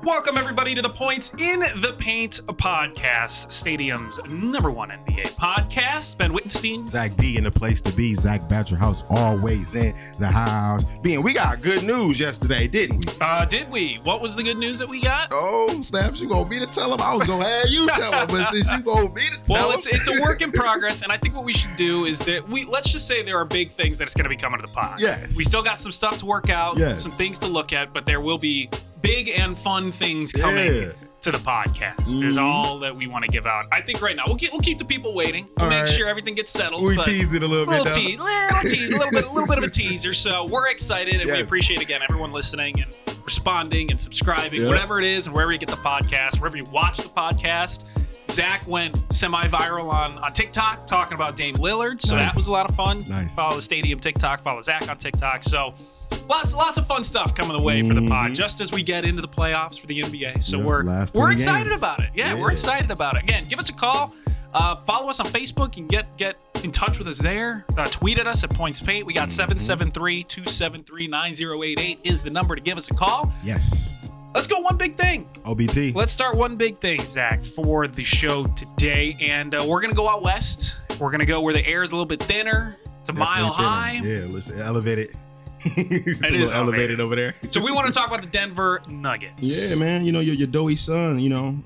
Welcome, everybody, to the Points in the Paint podcast, Stadium's #1 NBA podcast. Ben Wittenstein. Zach B in the place to be. Zach Batcher House always in the house. We got good news yesterday, didn't we? Did we? What was the good news that we got? Oh, Snaps, you gonna be to tell him? I was gonna have you tell him, but since you gonna be to tell him. Well, it's a work in progress, and I think what we should do is that let's just say there are big things that's going to be coming to the pod. Yes. We still got some stuff to work out, some things to look at, but there will be big and fun things coming to the podcast is all that we want to give out. I think right now we'll keep the people waiting. We'll make sure everything gets settled. We teased it a little bit. A little bit of a teaser. So we're excited, and we appreciate again everyone listening and responding and subscribing, whatever it is, and wherever you get the podcast, wherever you watch the podcast. Zach went semi-viral on TikTok talking about Dame Lillard, so that was a lot of fun. Nice. Follow the Stadium TikTok, follow Zach on TikTok. So lots of fun stuff coming the way for the pod, just as we get into the playoffs for the NBA. So we're excited about it. Yeah, we're excited about it. Again, give us a call. Follow us on Facebook. You can get in touch with us there. Tweet at us at PointsPaint. We got 773-273-9088 is the number to give us a call. Yes. Let's go one big thing. OBT. Let's start one big thing, Zach, for the show today. And we're going to go out west. We're going to go where the air is a little bit thinner. It's a mile high. Yeah, let's elevate it. It is elevated over there. So we want to talk about the Denver Nuggets. Yeah, man. You know, your doughy son,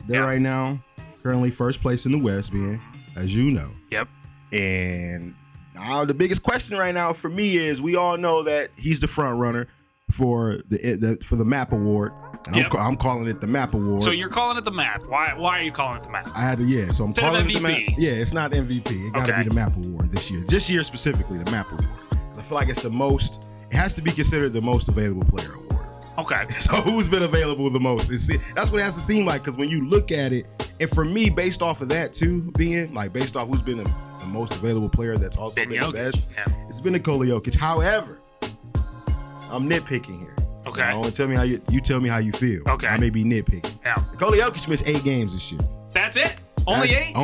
they're right now currently first place in the West, man, as you know. Yep. And now the biggest question right now for me is we all know that he's the front runner for the MAP award. And I'm calling it the MAP award. So you're calling it the MAP. Why are you calling it the MAP? I had to, so I'm Instead calling of it the MAP. Yeah, it's not MVP. It got to be the MAP award this year. This year specifically, the MAP award. Because I feel like it's the most. It has to be considered the most available player award. Okay. So who's been available the most? That's what it has to seem like, because when you look at it, and for me, based off of that too, based off who's been the most available player that's also been the best, it's been Nikola Jokic. However, I'm nitpicking here. Okay. And tell me how you tell me how you feel. Okay. I may be nitpicking. Yeah. Nikola Jokic missed 8 games this year. That's it? Only 8?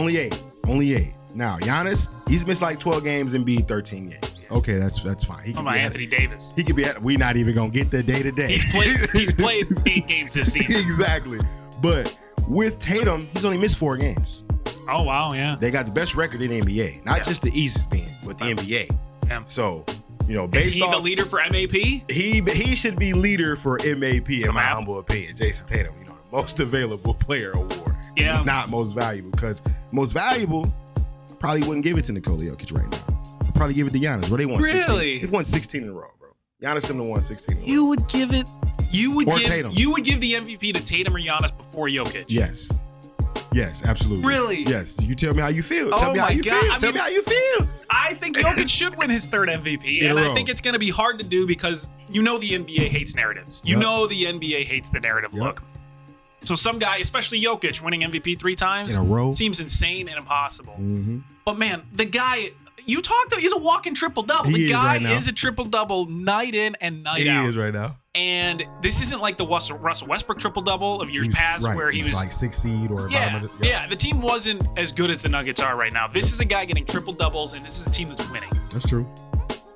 Only 8. Now, Giannis, he's missed like 12 games and beat 13 games. Okay, that's fine. He could be Anthony Davis. He could be. We're not even gonna get there day to day. He's played 8 games this season. Exactly. But with Tatum, he's only missed 4 games. Oh wow, yeah. They got the best record in the NBA, not just the East, but the NBA. Yeah. So, based is he the leader for MAP? He should be leader for MAP in my humble opinion. Jason Tatum, the most available player award. Yeah. Not most valuable, because most valuable probably wouldn't give it to Nikola Jokic right now. Probably give it to Giannis. Where they won 16. They won 16 in a row, bro. Giannis them won 16 in a row. You would give Tatum. You would give the MVP to Tatum or Giannis before Jokic. Yes, absolutely. Really? Yes. You tell me how you feel. Tell me how you feel. Tell me how you feel. I think Jokic should win his 3rd MVP, and I think it's going to be hard to do because the NBA hates narratives. The NBA hates the narrative look. So some guy, especially Jokic, winning MVP 3 times in a row seems insane and impossible. Mm-hmm. But man, the guy, he's a walking triple-double. The guy is a triple-double night in and night out. He is right now. And this isn't like the Russell Westbrook triple-double of years past where he was like 6th seed or bottom of it. Yeah, the team wasn't as good as the Nuggets are right now. This is a guy getting triple-doubles, and this is a team that's winning. That's true.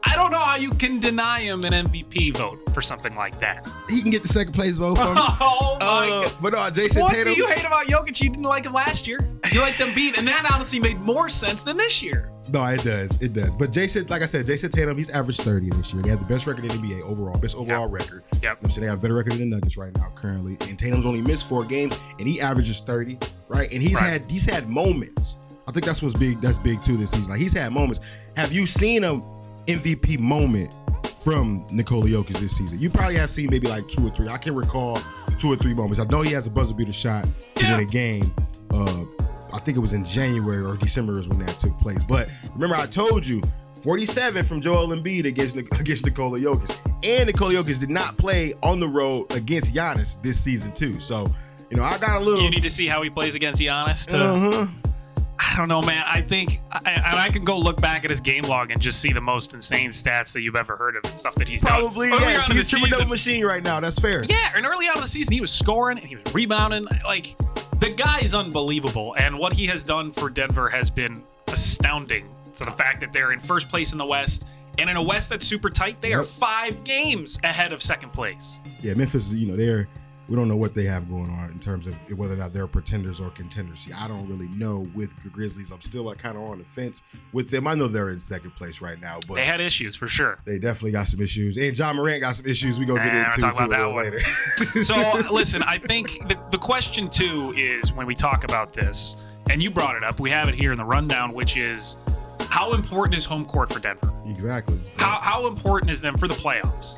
I don't know how you can deny him an MVP vote for something like that. He can get the 2nd place vote from me. Oh my God. But no, Jason What Tatum. do you hate about Jokic? You didn't like him last year. You liked them beat, and that honestly made more sense than this year. No, it does. But Jason, like I said, Jason Tatum, he's averaged 30 this year. They have the best record in the NBA overall, best overall record. Yep. So they have a better record than the Nuggets right now currently. And Tatum's only missed 4 games, and he averages 30, right? And he's had moments. I think that's what's big. That's big too this season. Like, he's had moments. Have you seen a MVP moment from Nikola Jokic this season? You probably have seen maybe like 2 or 3. I can recall 2 or 3 moments. I know he has a buzzer beater shot to win a game. I think it was in January or December is when that took place. But remember, I told you 47 from Joel Embiid against Nikola Jokic. And Nikola Jokic did not play on the road against Giannis this season too. So, I got a little. You need to see how he plays against Giannis. I don't know, man. I think I can go look back at his game log and just see the most insane stats that you've ever heard of and stuff that he's probably done. Yeah, he's a triple-double machine right now. That's fair. Yeah, and early on in the season, he was scoring and he was rebounding. Like, the guy is unbelievable, and what he has done for Denver has been astounding. So the fact that they're in first place in the West, and in a West that's super tight, they are 5 games ahead of second place. Yeah, Memphis, we don't know what they have going on in terms of whether or not they're pretenders or contenders. See, I don't really know with the Grizzlies. I'm still kind of on the fence with them. I know they're in second place right now, but they had issues for sure. They definitely got some issues, and John Morant got some issues. We gonna get into talk about that later. So listen, I think the question too is when we talk about this, and you brought it up, we have it here in the rundown, which is how important is home court for Denver? Exactly. How important is them for the playoffs?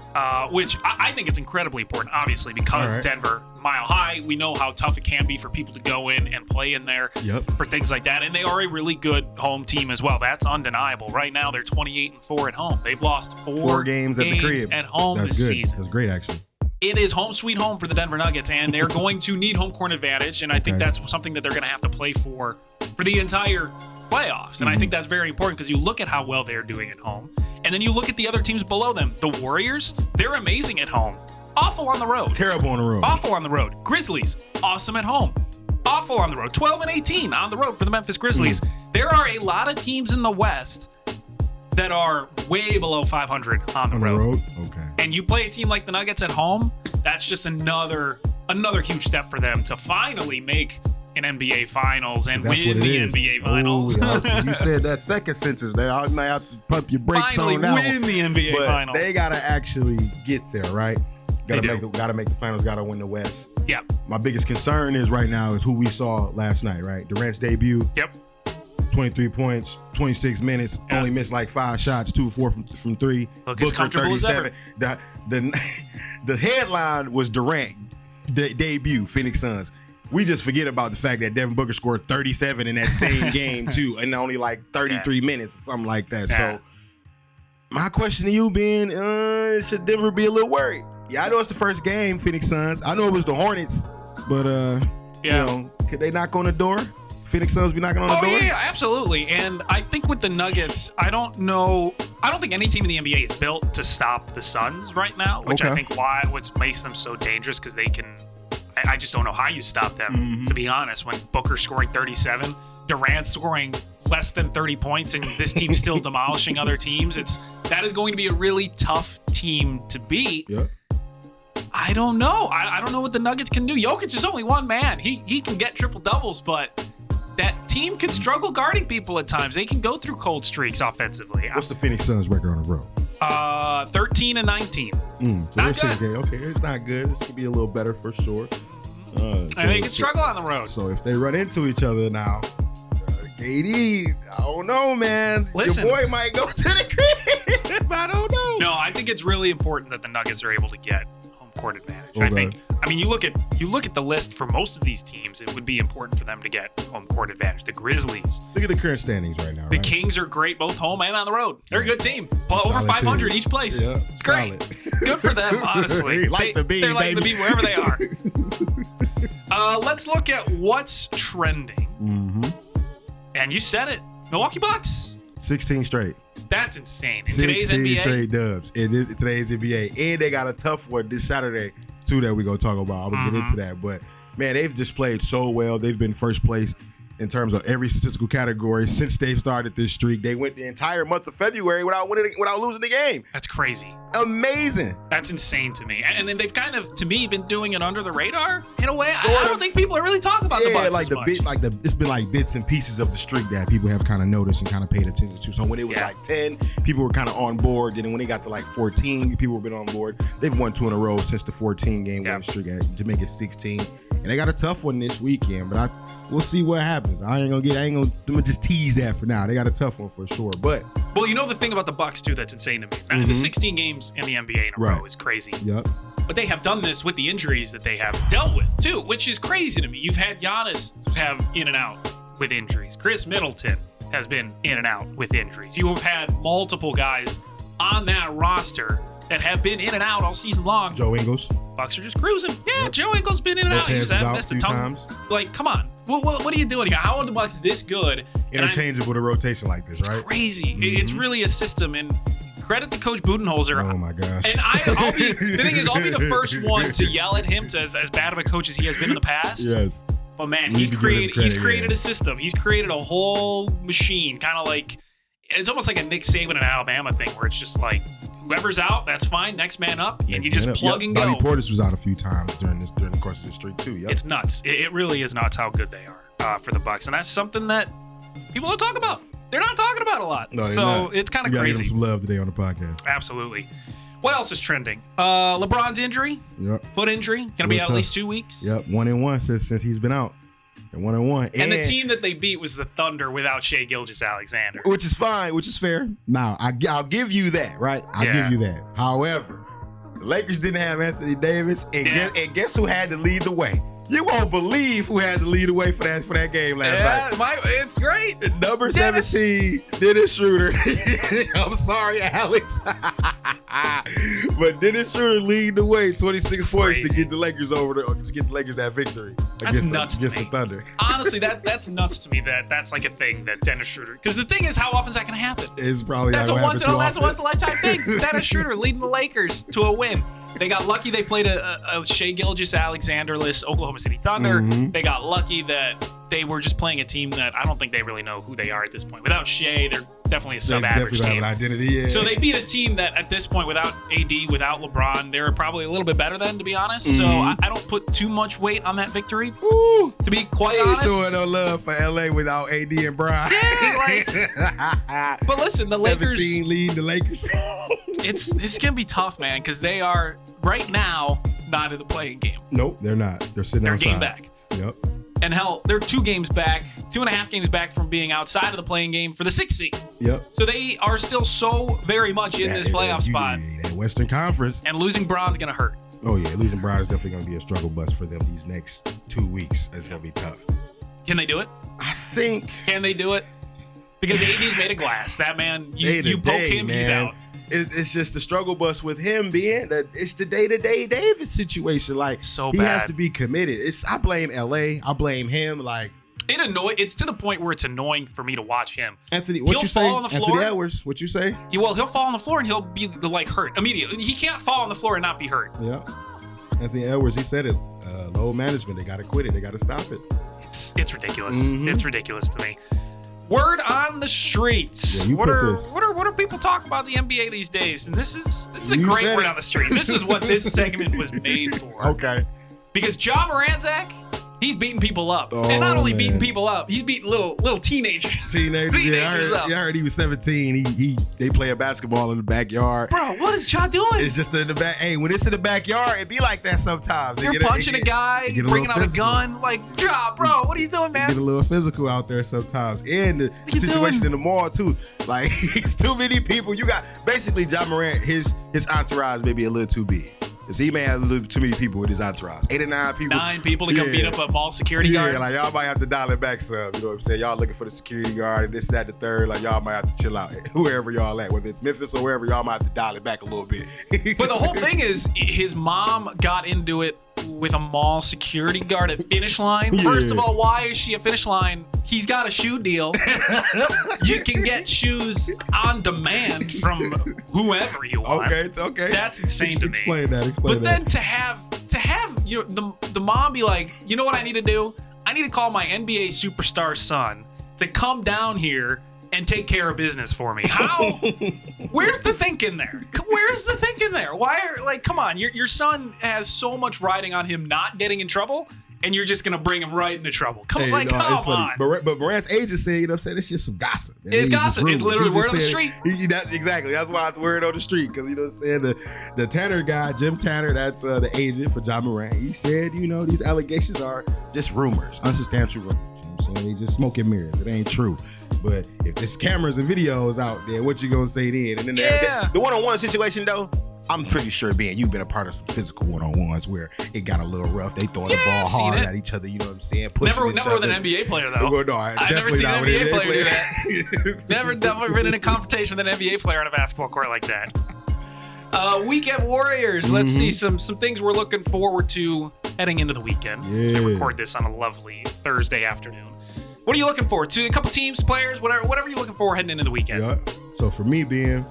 Which I think it's incredibly important, obviously, because Denver, mile high, we know how tough it can be for people to go in and play in there for things like that. And they are a really good home team as well. That's undeniable. Right now, they're 28-4 at home. They've lost four games at the crib at home this season. That's great, actually. It is home sweet home for the Denver Nuggets, and they're going to need home court advantage. And I think that's something that they're going to have to play for the entire playoffs. And I think that's very important because you look at how well they're doing at home, and then you look at the other teams below them. The Warriors, they're amazing at home. Awful on the road. Terrible on the road. Awful on the road. Grizzlies, awesome at home. Awful on the road. 12-18 on the road for the Memphis Grizzlies. There are a lot of teams in the West that are way below 500 on the road. Okay. And you play a team like the Nuggets at home, that's just another huge step for them to finally make an NBA Finals and win the NBA Finals. You said that second sentence there. I might have to pump your brakes finally on that win the NBA but Finals. They got to actually get there, right? Got to make the Finals, got to win the West. Yep. My biggest concern is right now is who we saw last night, right? Durant's debut. Yep. 23 points, 26 minutes, only missed like 5 shots, 2 or 4 from 3. Look as comfortable as ever. The headline was Durant debut, Phoenix Suns. We just forget about the fact that Devin Booker scored 37 in that same game too, and only like 33 minutes or something like that. So my question to you being, should Denver be a little worried? Yeah, I know it's the first game, Phoenix Suns. I know it was the Hornets, but you know, could they knock on the door? Phoenix Suns be knocking on the door? Oh, yeah, absolutely. And I think with the Nuggets, I don't think any team in the NBA is built to stop the Suns right now, which I think what makes them so dangerous because they can. I just don't know how you stop them, to be honest. When Booker's scoring 37, Durant scoring less than 30 points, and this team's still demolishing other teams, that is going to be a really tough team to beat. Yeah. I don't know. I don't know what the Nuggets can do. Jokic is only one man. He can get triple doubles, but that team can struggle guarding people at times. They can go through cold streaks offensively. What's the Phoenix Suns record on the road? 13-19. So not good. Okay, it's not good. This could be a little better for sure. And they can struggle on the road. So if they run into each other now, KD, I don't know, man. Listen, your boy might go to the crib. I don't know. No, I think it's really important that the Nuggets are able to get home court advantage. Okay. I mean, you look at the list for most of these teams, it would be important for them to get home court advantage. The Grizzlies. Look at the current standings right now. The Kings are great both home and on the road. They're a good team. Over 500 each place. Yeah, it's great. Good for them, honestly. They like the beat wherever they are. Let's look at what's trending. And you said it. Milwaukee Bucks. 16 straight. That's insane. In today's NBA. 16 straight dubs. In today's NBA. And they got a tough one this Saturday, too, that we're going to talk about. I'm going to get into that. But, man, they've just played so well. They've been first place in terms of every statistical category since they've started this streak. They went the entire month of February without losing the game. That's crazy. Amazing. That's insane to me. And they've kind of, to me, been doing it under the radar in a way. I don't think people are really talking about the Bucks as much. It's been like bits and pieces of the streak that people have kind of noticed and kind of paid attention to. So when it was like 10, people were kind of on board. Then when they got to like 14, people have been on board. They've won 2 in a row since the 14-game win streak to make it 16. And they got a tough one this weekend, but we'll see what happens. I'm gonna just tease that for now. They got a tough one for sure. But well, you know the thing about the Bucks too that's insane to me. The 16 games in the NBA in a row is crazy. Yep. But they have done this with the injuries that they have dealt with too, which is crazy to me. You've had Giannis have in and out with injuries. Chris Middleton has been in and out with injuries. You have had multiple guys on that roster that have been in and out all season long. Joe Ingles. Bucks are just cruising. Yeah, Joe Ingles been in and out. He's missed a ton. Like, come on. What are you doing here? How are the Bucks this good? Interchangeable with a rotation like this, right? It's crazy. It's really a system. And credit to Coach Budenholzer. Oh my gosh. And I'll be the first one to yell at him as bad of a coach as he has been in the past. Yes. But man, he's created a system. He's created a whole machine, kind of like it's almost like a Nick Saban in Alabama thing, where it's just like whoever's out, that's fine. Next man up, and you just plug and go. Bobby Portis was out a few times during the course of the streak too. Yep. It's nuts. It really is nuts how good they are for the Bucks, and that's something that people don't talk about. They're not talking about a lot. No, so not. It's kind of crazy. crazy. Give them some love today on the podcast. Absolutely. What else is trending? LeBron's injury. Yep. Foot injury. Going to be out at least 2 weeks. Yep. 1-1 since he's been out. 1-1. And the team that they beat was the Thunder without Shai Gilgeous-Alexander. Which is fine, which is fair. Now, I'll give you that, right? I'll give you that. However, the Lakers didn't have Anthony Davis, and guess who had to lead the way? You won't believe who had to lead the way for that game last night. It's great. Number 17, Dennis Schroeder. I'm sorry, Alex. But Dennis Schroeder lead the way, 26 points to get the Lakers that victory. That's nuts against to the Thunder. Honestly, that's nuts to me that's like a thing that Dennis Schroeder. Because the thing is, how often is that going to happen? It's probably that's a once in a lifetime thing. Dennis Schroeder leading the Lakers to a win. They got lucky they played a Shai Gilgeous-Alexander-less Oklahoma City Thunder. Mm-hmm. They got lucky that they were just playing a team that I don't think they really know who they are at this point. Without Shai, they're definitely a sub-average team. Have an identity, yeah. So they beat a team that at this point, without AD, without LeBron, they were probably a little bit better than, to be honest. Mm-hmm. So I don't put too much weight on that victory. Ooh, to be quite honest. Showing no love for LA without AD and Brian. Yeah, but listen, the 17 Lakers lead the Lakers. it's gonna be tough, man, because they are right now not in the playing game. Nope, they're not. They're sitting outside. They're game back. Yep. And hell, they're 2.5 games back from being outside of the playing game for the 6th seed. Yep. So they are still so very much in this playoff spot. That Western Conference. And losing Bron's going to hurt. Oh, yeah. Losing Bron is definitely going to be a struggle bus for them these next 2 weeks. It's going to be tough. Can they do it? I think. Can they do it? Because AD's made of glass. That man, you poke him, man. He's out. It's just the struggle bus with him being that it's the day-to-day Davis situation. Like, so he bad. has to be committed. I blame LA. I blame him. Like, it's to the point where it's annoying for me to watch him. Anthony, what he'll you fall say? On the floor. Anthony Edwards, what you say? Yeah, well, he'll fall on the floor and he'll be like hurt immediately. He can't fall on the floor and not be hurt. Yeah. Anthony Edwards, he said it. Low management. They got to quit it. They got to stop it. It's ridiculous. Mm-hmm. It's ridiculous to me. Word on the streets. Yeah, what are people talking about the NBA these days? And this is a great word on the street. This is what this segment was made for. Okay. Because Ja Morant, Zach, he's beating people up. And not only beating people up, he's beating little teenagers. Teenagers, I heard he was 17. They play a basketball in the backyard. Bro, what is Ja doing? It's just in the back. Hey, when it's in the backyard, it be like that sometimes. You're punching a guy, bringing out a gun. Like, Ja, bro, what are you doing, man? Get a little physical out there sometimes. And the situation in the mall, too. Like, it's too many people. You got, basically, Ja Morant, his entourage may be a little too big. So he may have a little too many people with his entourage. 8 or 9 people. 9 people to come beat up a mall security guard. Yeah, like y'all might have to dial it back some. You know what I'm saying? Y'all looking for the security guard and this, that, the third. Like y'all might have to chill out wherever y'all at. Whether it's Memphis or wherever, y'all might have to dial it back a little bit. But the whole thing is his mom got into it with a mall security guard at Finish Line. Yeah. First of all, why is she at Finish Line? He's got a shoe deal. You can get shoes on demand from whoever you want. Okay. That's insane to me. Explain that. But then to have the mom be like, you know what I need to do? I need to call my NBA superstar son to come down here and take care of business for me. How? Where's the thinking there? Why come on, your son has so much riding on him not getting in trouble, and you're just gonna bring him right into trouble. Come on. But Morant's agent said, you know what I'm saying, it's just some gossip. Man. It's gossip. It's literally word on the street. Exactly. That's why it's word on the street. Because, you know what I'm saying, the Tanner guy, Jim Tanner, that's the agent for Ja Morant. He said, these allegations are just rumors, unsubstantial rumors. You know what I'm saying? They just smoke and mirrors. It ain't true. But if there's cameras and videos out there, what you gonna say then? And then the one-on-one situation, though, I'm pretty sure, Ben, you've been a part of some physical one-on-ones where it got a little rough. They throwing the ball hard at each other, you know what I'm saying? Never with an NBA player, though. Well, no, I've never seen an NBA player do that. Never been in a confrontation with an NBA player on a basketball court like that. Weekend Warriors. Let's see some things we're looking forward to heading into the weekend. Yeah. We record this on a lovely Thursday afternoon. What are you looking forward to? A couple teams, players, whatever you're looking for heading into the weekend. Yeah. So for me, being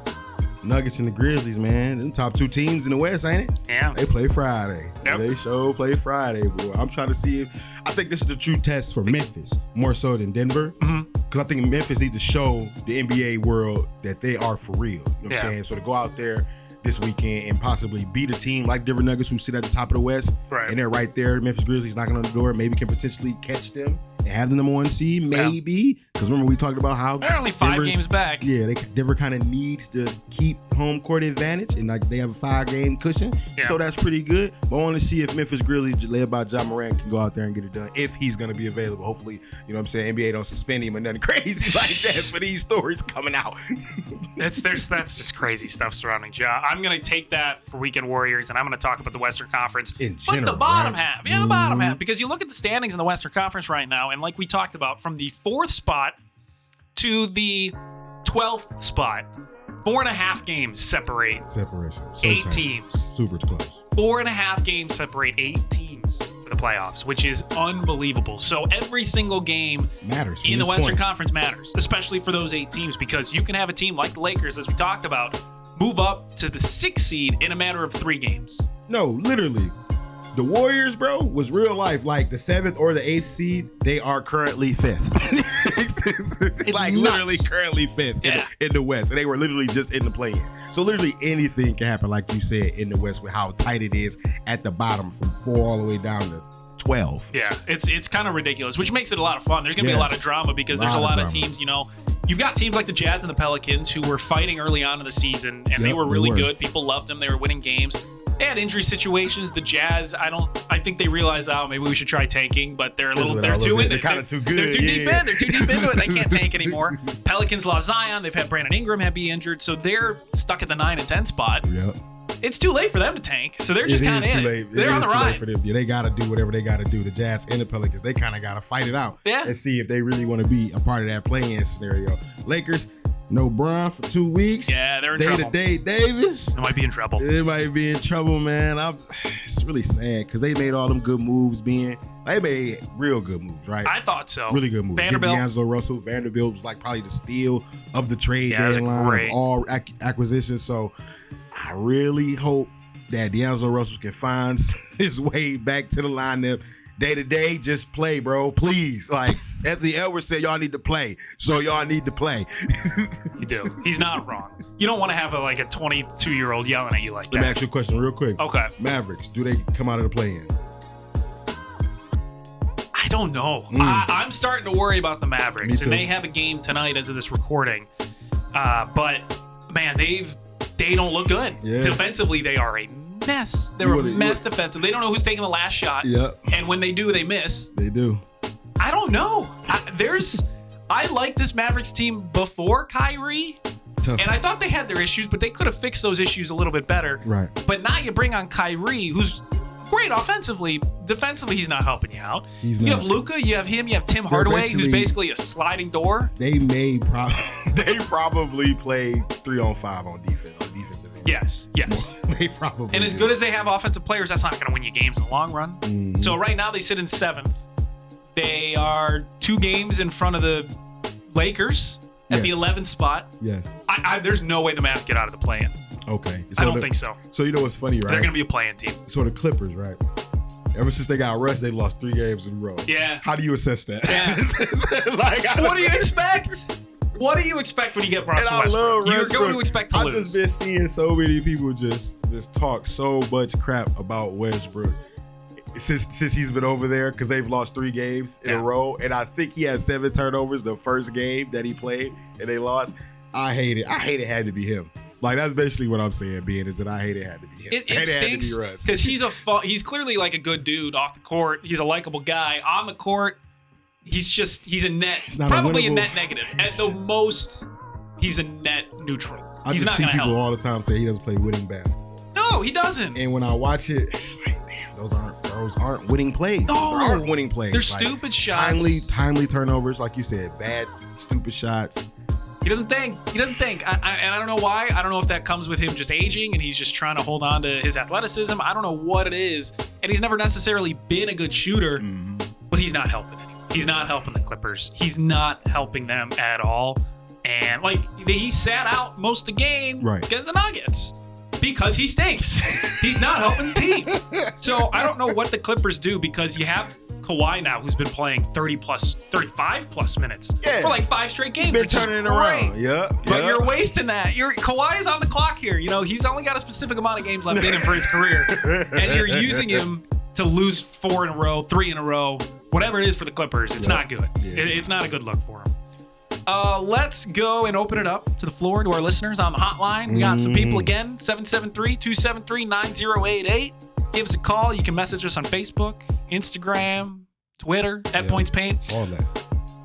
Nuggets and the Grizzlies, man, them top 2 teams in the West, ain't it? Yeah. They play Friday. Yep. They sure play Friday, boy. I'm trying to see I think this is the true test for Memphis, more so than Denver. Because I think Memphis needs to show the NBA world that they are for real. You know what I'm saying? So to go out there this weekend and possibly beat a team like Denver Nuggets who sit at the top of the West. Right. And they're right there. Memphis Grizzlies knocking on the door. Maybe can potentially catch them and have the number 1 seed. Maybe. Because remember we talked about how they're only 5 games back. Yeah, Denver kind of needs to keep home court advantage. And like they have a 5-game cushion. Yeah. So that's pretty good. But I want to see if Memphis Grizzlies led by Ja Morant can go out there and get it done. If he's going to be available. Hopefully, you know what I'm saying, NBA don't suspend him or nothing crazy like that for these stories coming out. That's just crazy stuff surrounding Ja. I'm going to take that for Weekend Warriors, and I'm going to talk about the Western Conference. In general, but the bottom half. Yeah, the bottom half. Because you look at the standings in the Western Conference right now, and like we talked about, from the 4th spot to the 12th spot, 4.5 games separate. Separation. So 8 tight. teams. Super close. 4.5 games separate 8 teams for the playoffs, which is unbelievable. So every single game matters in the Western Conference matters, especially for those 8 teams, because you can have a team like the Lakers, as we talked about, move up to the 6th seed in a matter of 3 games. No, literally. The Warriors, bro, was real life. Like the 7th or the 8th seed, they are currently 5th. Like nuts. Literally currently 5th in the West. And they were literally just in the play-in. So literally anything can happen, like you said, in the West with how tight it is at the bottom from 4 all the way down to 12. Yeah, it's kind of ridiculous, which makes it a lot of fun. There's going to be a lot of drama because there's a lot of teams, you know. You've got teams like the Jazz and the Pelicans who were fighting early on in the season, and they were really good. People loved them. They were winning games. They had injury situations. The Jazz, I think they realized, maybe we should try tanking, but they're too in it. They're kind of too good. They're too deep in. They're too deep into it. They can't tank anymore. Pelicans lost Zion. They've had Brandon Ingram be injured, so they're stuck at the 9 and 10 spot. Yep. It's too late for them to tank, so they're just kind of in it. They're on the ride. For them. Yeah, they got to do whatever they got to do. The Jazz and the Pelicans, they kind of got to fight it out and see if they really want to be a part of that play-in scenario. Lakers, no Bron for 2 weeks. Yeah, they're in trouble. Day-to-day Davis. They might be in trouble. They might be in trouble, man. It's really sad because they made all them good moves. They made real good moves, right? I thought so. Really good moves. Vanderbilt. D'Angelo Russell. Vanderbilt was like probably the steal of the trade deadline of all acquisitions. So I really hope that D'Angelo Russell can find his way back to the lineup. Day to day, just play, bro. Please. Like Anthony Edwards said, y'all need to play. So y'all need to play. You do. He's not wrong. You don't want to have a 22-year-old yelling at you like that. Let me ask you a question real quick. Okay. Mavericks, do they come out of the play-in? I don't know. I'm starting to worry about the Mavericks, and they have a game tonight as of this recording. But man, they don't look good. Yeah. Defensively, they are a mess. They're a mess defensively. They don't know who's taking the last shot. Yep. And when they do, they miss. They do. I don't know. I like this Mavericks team before Kyrie. Tough. And I thought they had their issues, but they could have fixed those issues a little bit better. Right. But now you bring on Kyrie, who's great offensively. Defensively, he's not helping you out. You have Luka, you have him, you have Tim Hardaway, who's basically a sliding door. They probably play 3-on-5 on defensive end. Yes. They probably. And as good as they have offensive players, that's not going to win you games in the long run. Mm-hmm. So right now they sit in 7th. They are 2 games in front of the Lakers at the 11th spot. Yes. There's no way the Mavs get out of the play-in. Okay. I don't think so. So you know what's funny, right? They're going to be a play-in team. So the Clippers, right? Ever since they got rushed, they lost 3 games in a row. Yeah. How do you assess that? Yeah. What do you expect? What do you expect when you get Russell Westbrook? You're going to expect to lose. I've just been seeing so many people just talk so much crap about Westbrook since he's been over there because they've lost 3 games in a row. And I think he had 7 turnovers the first game that he played and they lost. I hate it. It had to be him. Like, that's basically what I'm saying, is that I hate it had to be him. It stinks because he's clearly like a good dude off the court. He's a likable guy. On the court, he's a net, probably a net negative. At the most, he's a net neutral. He's not going to help. People all the time say he doesn't play winning basketball. No, he doesn't. And when I watch it, it's like, man, those aren't winning plays. No, they aren't winning plays. They're stupid shots. Timely turnovers, like you said, bad, stupid shots. He doesn't think. And I don't know why. I don't know if that comes with him just aging and he's just trying to hold on to his athleticism. I don't know what it is. And he's never necessarily been a good shooter, but he's not helping anyone. He's not helping the Clippers. He's not helping them at all. And he sat out most of the game against the Nuggets because he stinks. He's not helping the team. So I don't know what the Clippers do because you have Kawhi now, who's been playing 35 plus minutes for like 5 straight games. Been turning it around. Yep. But you're wasting that. Kawhi is on the clock here. You know, he's only got a specific amount of games left in him for his career. And you're using him to lose 4 in a row, 3 in a row, whatever it is for the Clippers. It's not good. Yeah. It's not a good look for him. Let's go and open it up to the floor to our listeners on the hotline. We got some people again, 773-273-9088. Give us a call. You can message us on Facebook, Instagram, Twitter, @PointsPaint. All that.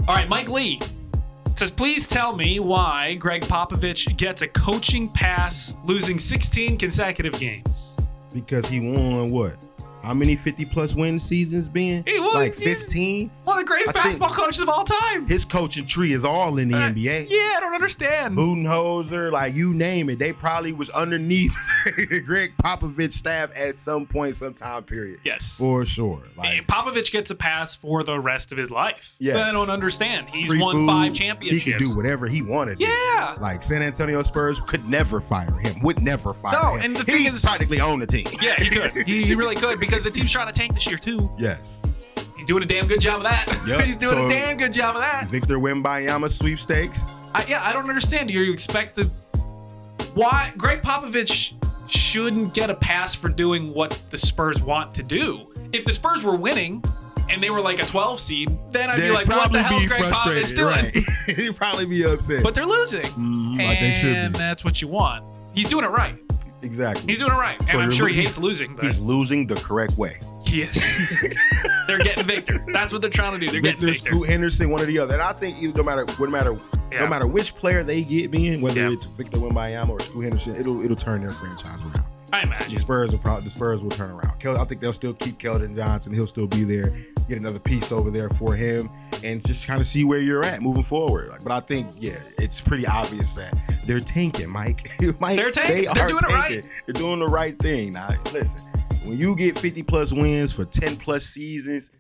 All right, Mike Lee says, please tell me why Greg Popovich gets a coaching pass losing 16 consecutive games. Because he won what? How many 50-plus win seasons been? He won, like 15? One of the greatest basketball coaches of all time. His coaching tree is all in the NBA. Yeah, I don't understand. Budenholzer, like you name it. They probably was underneath Greg Popovich's staff at some point, some time period. Yes. For sure. Like Popovich gets a pass for the rest of his life. Yes. I don't understand. He's Free won food. 5 championships. He could do whatever he wanted. Yeah. Like San Antonio Spurs could never fire him. Would never fire him. And the thing is, practically own the team. Yeah, he could. He really could, because the team's trying to tank this year too. Yes. He's doing a damn good job of that. Yep. He's doing a damn good job of that. Victor Wembanyama sweepstakes. I don't understand. Do you expect why Greg Popovich shouldn't get a pass for doing what the Spurs want to do? If the Spurs were winning and they were like a 12 seed, then I'd be like, what the hell is Greg Popovich doing? Right. He'd probably be upset. But they're losing. Like they should be. And that's what you want. He's doing it right. Exactly. He's doing it right. And I'm sure he hates losing. But he's losing the correct way. Yes. They're getting Victor. That's what they're trying to do. They're getting Victor. Scoot Henderson, one or the other. And I think no matter which player they get being, whether it's Victor Wembanyama or Scoot Henderson, it'll turn their franchise around. I imagine. The Spurs will turn around. I think they'll still keep Keldon Johnson. He'll still be there. Get another piece over there for him, and just kind of see where you're at moving forward. But I think, it's pretty obvious that they're tanking, Mike. They're tanking. They're doing it right. They're doing the right thing. Now, listen, when you get 50-plus wins for 10-plus seasons,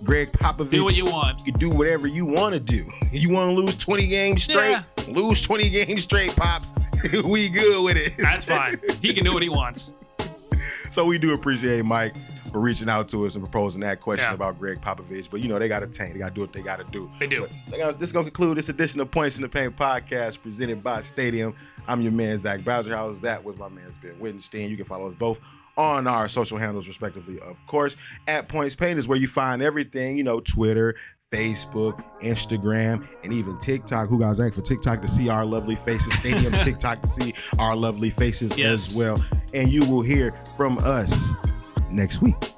Greg Popovich, do what you want. You can do whatever you want to do. You want to lose 20 games straight? Yeah. Lose 20 games straight, Pops. We good with it. That's fine. He can do what he wants. So we do appreciate Mike for reaching out to us and proposing that question about Greg Popovich. But, they got to tank. They got to do what they got to do. They do. This is going to conclude this edition of Points in the Paint podcast presented by Stadium. I'm your man, Zach Bowserhouse. That was my man, Ben Wittenstein. You can follow us both on our social handles, respectively, of course. @PointsPaint is where you find everything, Twitter, Facebook, Instagram, and even TikTok. Who got Zach for TikTok to see our lovely faces? Stadium's TikTok to see our lovely faces as well. And you will hear from us next week.